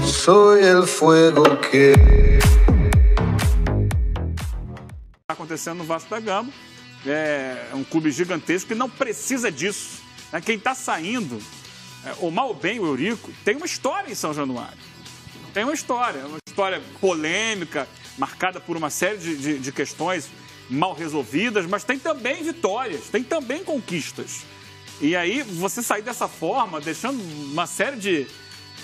soy el fuego que... Está acontecendo no Vasco da Gama, é um clube gigantesco que não precisa disso. Quem está saindo, ou mal ou bem, o Eurico, tem uma história em São Januário. Tem uma história polêmica, marcada por uma série de questões mal resolvidas, mas tem também vitórias, tem também conquistas. E aí, você sair dessa forma, deixando uma série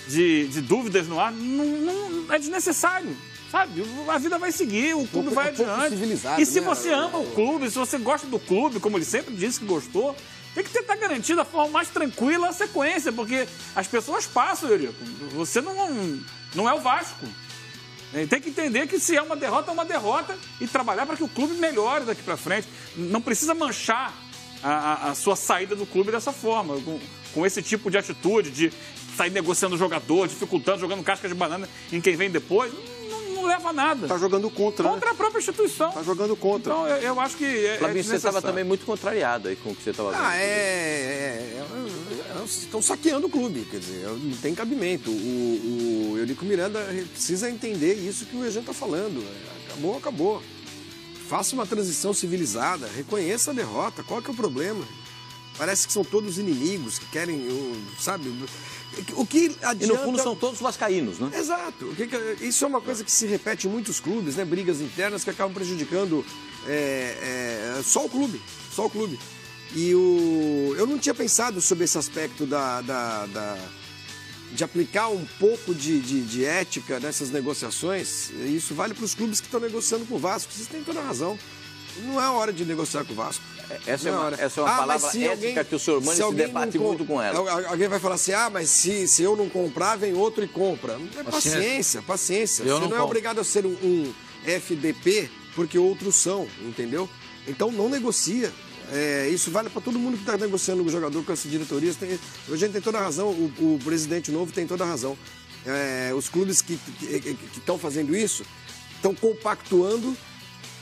de dúvidas no ar, não é desnecessário, sabe? A vida vai seguir, o clube vai adiante. E se você ama o clube, se você gosta do clube, como ele sempre disse que gostou, tem que tentar garantir da forma mais tranquila a sequência, porque as pessoas passam, Eurico. Você não é o Vasco. Tem que entender que se é uma derrota e trabalhar para que o clube melhore daqui para frente. Não precisa manchar a sua saída do clube dessa forma, com esse tipo de atitude, de sair negociando o jogador, dificultando, jogando casca de banana em quem vem depois. Não leva a nada. Tá jogando contra, Contra a própria instituição. Tá jogando contra. Então, eu acho que Flavinho, você estava também muito contrariado aí com o que você estava vendo. Estão saqueando o clube, quer dizer, não tem cabimento. O Eurico Miranda precisa entender isso que o Eugênio está falando. Acabou. Faça uma transição civilizada, reconheça a derrota. Qual que é o problema? Parece que são todos inimigos, que querem, sabe... O que adianta... E no fundo são todos vascaínos, né? Exato. Isso é uma coisa que se repete em muitos clubes, né? Brigas internas que acabam prejudicando só o clube. E eu não tinha pensado sobre esse aspecto de aplicar um pouco de ética nessas negociações. Isso vale para os clubes que estão negociando com o Vasco. Vocês têm toda a razão. Não é hora de negociar com o Vasco. Essa é uma palavra ética que o senhor Mani se debate muito com ela. Alguém vai falar assim, mas se eu não comprar, vem outro e compra. Paciência. Você não é obrigado a ser um FDP porque outros são, entendeu? Então não negocia. Isso vale para todo mundo que está negociando com o jogador, com essa diretoria. A gente tem toda a razão, o presidente novo tem toda a razão. Os clubes que estão fazendo isso estão compactuando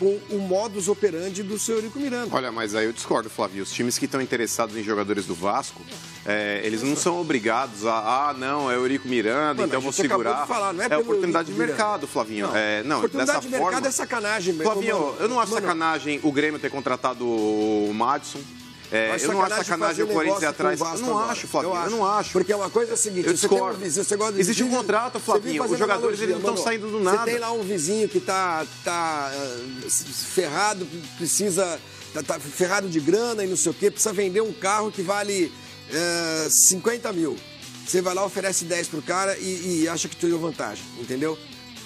com o modus operandi do seu Eurico Miranda. Olha, mas aí eu discordo, Flávio. Os times que estão interessados em jogadores do Vasco, eles não são obrigados não, é o Eurico Miranda, então vou segurar. Falar, não é oportunidade de mercado, Flavinho. Oportunidade de mercado é sacanagem. Flavinho, eu não acho sacanagem o Grêmio ter contratado o Madison. Eu não acho sacanagem o Corinthians ir atrás. Eu não acho, Flavinho, eu não acho. Porque uma coisa é a seguinte, eu discordo. Existe um contrato, Flavinho, os jogadores eles não estão saindo do nada. Você tem lá um vizinho que tá ferrado, tá ferrado de grana e não sei o quê, precisa vender um carro que vale 50 mil. Você vai lá, oferece 10 pro cara e acha que tirou vantagem, entendeu?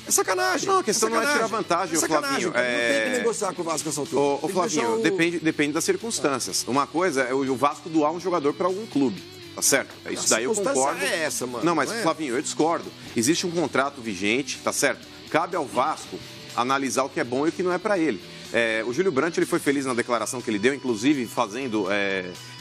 É sacanagem. Não, a questão não é tirar vantagem, Flavinho. Não tem que negociar com o Vasco nessa altura. Ô Flavinho, depende das circunstâncias. Uma coisa é o Vasco doar um jogador para algum clube, tá certo? Isso daí eu concordo. É essa, mano. Não, mas Flavinho, eu discordo. Existe um contrato vigente, tá certo? Cabe ao Vasco analisar o que é bom e o que não é para ele. O Júlio Brandt ele foi feliz na declaração que ele deu, inclusive fazendo...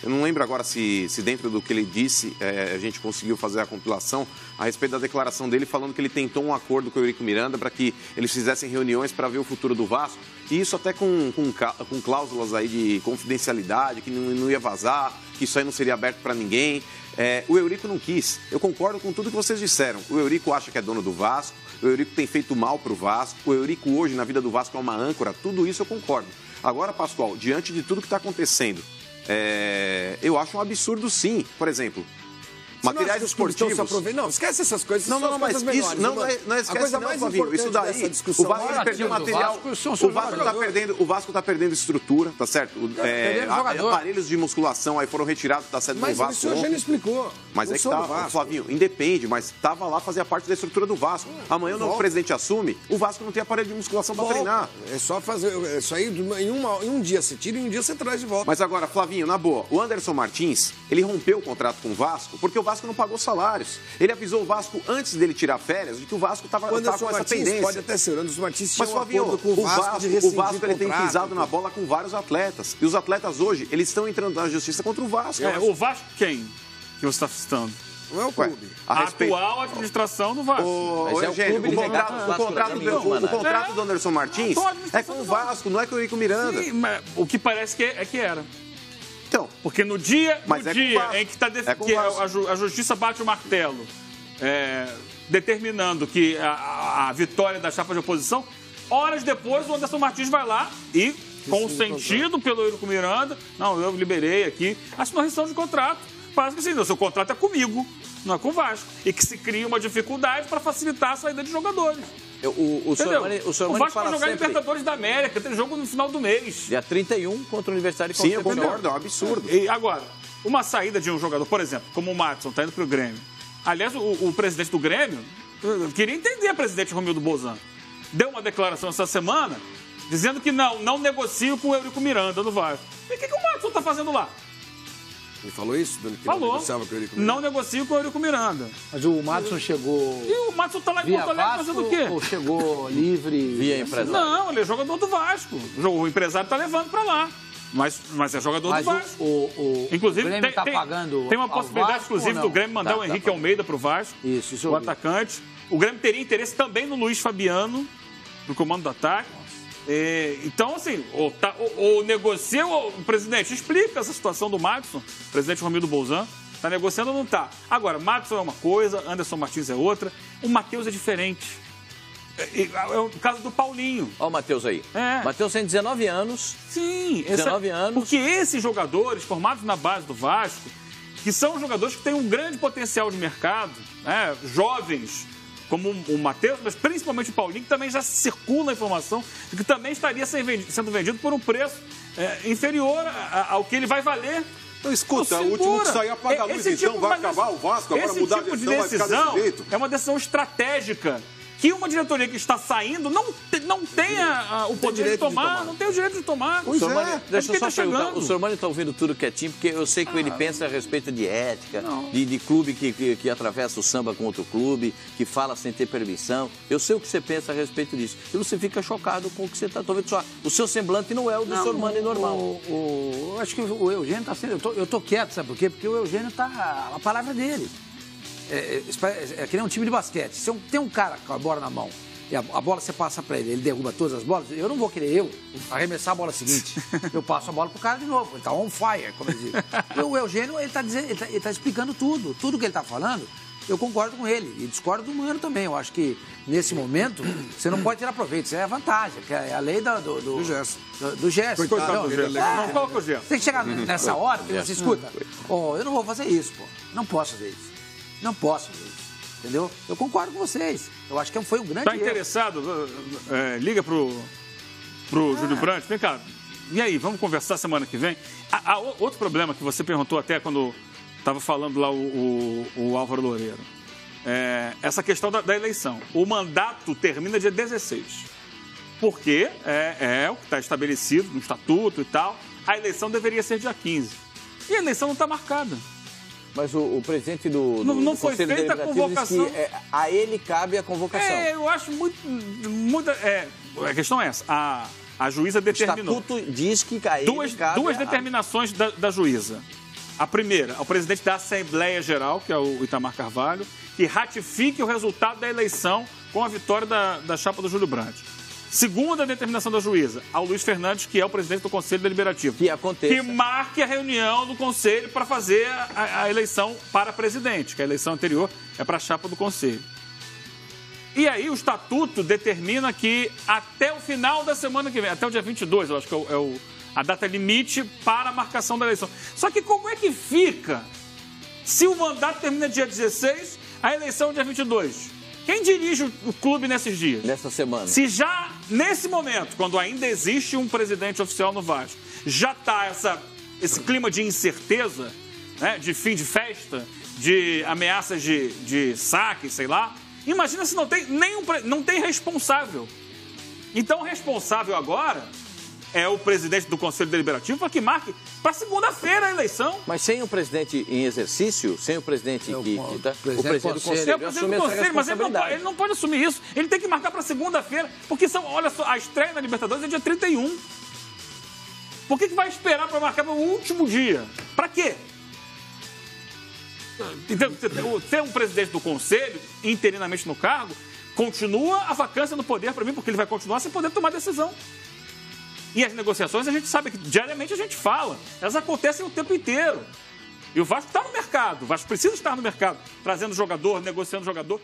eu não lembro agora se dentro do que ele disse a gente conseguiu fazer a compilação a respeito da declaração dele, falando que ele tentou um acordo com o Eurico Miranda para que eles fizessem reuniões para ver o futuro do Vasco. E isso até com cláusulas aí de confidencialidade, que não ia vazar, que isso aí não seria aberto para ninguém. O Eurico não quis. Eu concordo com tudo que vocês disseram. O Eurico acha que é dono do Vasco. O Eurico tem feito mal para o Vasco. O Eurico hoje, na vida do Vasco, é uma âncora. Tudo isso eu concordo. Agora, Pascoal, diante de tudo que está acontecendo, eu acho um absurdo, sim. Por exemplo, materiais esportivos... Não, esquece essas coisas. Não, mas isso menores, não esquece não, Flavinho. Isso daí, o Vasco vai perder material. O Vasco está perdendo estrutura, tá certo? Aparelhos de musculação aí foram retirados da sede do Vasco. Mas isso o Eugênio explicou. Mas é que tá, Flavinho, independe, mas estava lá, fazia parte da estrutura do Vasco. Amanhã o novo presidente assume, o Vasco não tem aparelho de musculação para treinar. É só fazer isso aí, em um dia você tira e em um dia você traz de volta. Mas agora, Flavinho, na boa, o Anderson Martins, ele rompeu o contrato com o Vasco porque o Vasco não pagou salários. Ele avisou o Vasco antes dele tirar férias de que o Vasco estava com essa pendência. Pode até ser, o Anderson Martins tinha um acordo com o Vasco ele tem pisado na bola com vários atletas. E os atletas hoje, eles estão entrando na justiça contra o Vasco. O Vasco quem que você está citando? Não é o clube. A atual administração do Vasco. O contrato do Anderson Martins é com o Vasco, não é com o Eurico Miranda. Sim, mas o que parece que era. Então, porque no dia em que a justiça bate o martelo, determinando que a vitória da chapa de oposição. Horas depois, o Anderson Martins vai lá e, consentido pelo Eurico Miranda, não, eu liberei aqui, assinou a rescisão de contrato. Parece que assim, o seu contrato é comigo, não é com o Vasco. E que se cria uma dificuldade para facilitar a saída de jogadores. O Vasco vai jogar Libertadores da América, tem jogo no final do mês. Dia 31 contra o Universitário de Sim, eu concordo, é um absurdo. E agora, uma saída de um jogador, por exemplo, como o Madison, está indo para o Grêmio. Aliás, o presidente do Grêmio, eu queria entender a presidente Romildo Bolzan. Deu uma declaração essa semana dizendo que não negocia com o Eurico Miranda no Vasco. E o que o Madison está fazendo lá? Ele falou isso? Que falou. Não negociava com o Eurico Miranda. Não negocia com o Eurico Miranda. Mas o Madison chegou... E o Madison está lá em Porto Alegre fazendo o quê? Ou chegou livre? Via empresário? Não, ele é jogador do Vasco. O empresário está levando para lá. Mas é jogador do Vasco. Inclusive, o Grêmio está pagando tem uma possibilidade, Vasco, inclusive, do Grêmio mandar o Henrique Almeida para o Vasco. Isso o atacante. O Grêmio teria interesse também no Luiz Fabiano, no comando do ataque. Então, assim, ou negocia, ou o presidente explica essa situação do Madison, o presidente Romildo Bolzan. Está negociando ou não está? Agora, Madison é uma coisa, Anderson Martins é outra. O Matheus é diferente. É o caso do Paulinho. Olha o Matheus aí. Matheus tem 19 anos. Sim. 19 anos. Porque esses jogadores formados na base do Vasco, que são jogadores que têm um grande potencial de mercado, né? Jovens, como o Matheus, mas principalmente o Paulinho, que também já circula a informação de que também estaria sendo vendido por um preço inferior ao que ele vai valer. Então, escuta, o último que sair apaga a luz, então vai acabar o Vasco, agora mudar a gestão, vai ficar desse jeito. É uma decisão estratégica que uma diretoria que está saindo não tem o poder de tomar, não tem o direito de tomar. Deixa eu só perguntar, o senhor Mani está ouvindo tudo quietinho, porque eu sei que ele pensa a respeito de ética, de clube que atravessa o samba com outro clube, que fala sem ter permissão. Eu sei o que você pensa a respeito disso. E você fica chocado com o que você está vendo. O seu semblante não é o do senhor Mani normal. Eu acho que o Eugênio está sendo... Eu estou quieto, sabe por quê? Porque o Eugênio está... A palavra dele. É que nem um time de basquete. Se tem um cara com a bola na mão e a bola você passa para ele derruba todas as bolas, eu não vou querer arremessar a bola seguinte. Eu passo a bola pro cara de novo. Ele tá on fire, como eu digo. E o Eugênio, ele tá explicando tudo. Tudo que ele tá falando, eu concordo com ele. E discordo do Mano também. Eu acho que, nesse momento, você não pode tirar proveito. Isso é a vantagem, que é a lei do gesto. Do gesto. Coitado do gesto. Não coloca o gesto. Tem que chegar nessa hora que você escuta. Eu não vou fazer isso, pô. Não posso fazer isso. Não posso fazer isso, entendeu? Eu concordo com vocês. Eu acho que foi um grande erro. Está interessado? Liga pro Júlio Brandt. Vem cá. E aí, vamos conversar semana que vem? Outro problema que você perguntou até quando estava falando lá o Álvaro Loureiro. Essa questão da eleição. O mandato termina dia 16. Porque é o que está estabelecido no estatuto e tal. A eleição deveria ser dia 15. E a eleição não está marcada. Mas o presidente do não foi feita a convocação. Diz que a ele cabe a convocação. Eu acho muito a questão é essa. A juíza determinou. O estatuto diz que a ele duas determinações da juíza. A primeira, ao presidente da Assembleia Geral, que é o Itamar Carvalho, que ratifique o resultado da eleição com a vitória da chapa do Júlio Brandt. Segunda determinação da juíza, ao Luiz Fernandes, que é o presidente do Conselho Deliberativo. Que marque a reunião do Conselho para fazer a eleição para presidente, que a eleição anterior é para a chapa do Conselho. E aí o estatuto determina que até o final da semana que vem, até o dia 22, eu acho que é a data limite para a marcação da eleição. Só que como é que fica se o mandato termina dia 16, a eleição é dia 22? Quem dirige o clube nesses dias? Nessa semana. Se já, nesse momento, quando ainda existe um presidente oficial no Vasco, já está esse clima de incerteza, né, de fim de festa, de ameaças de saque, sei lá, imagina se não tem responsável. Então, o responsável agora é o presidente do Conselho Deliberativo para que marque para segunda-feira a eleição. Mas sem o presidente em exercício, sem o presidente o presidente do Conselho, mas ele não pode assumir isso. Ele tem que marcar para segunda-feira, porque olha só, a estreia na Libertadores é dia 31. Por que vai esperar para marcar para o último dia? Para quê? Então, ter um presidente do Conselho interinamente no cargo, continua a vacância no poder para mim, porque ele vai continuar sem poder tomar decisão. E as negociações, a gente sabe que diariamente a gente fala. Elas acontecem o tempo inteiro. E o Vasco está no mercado. O Vasco precisa estar no mercado, trazendo jogador, negociando jogador.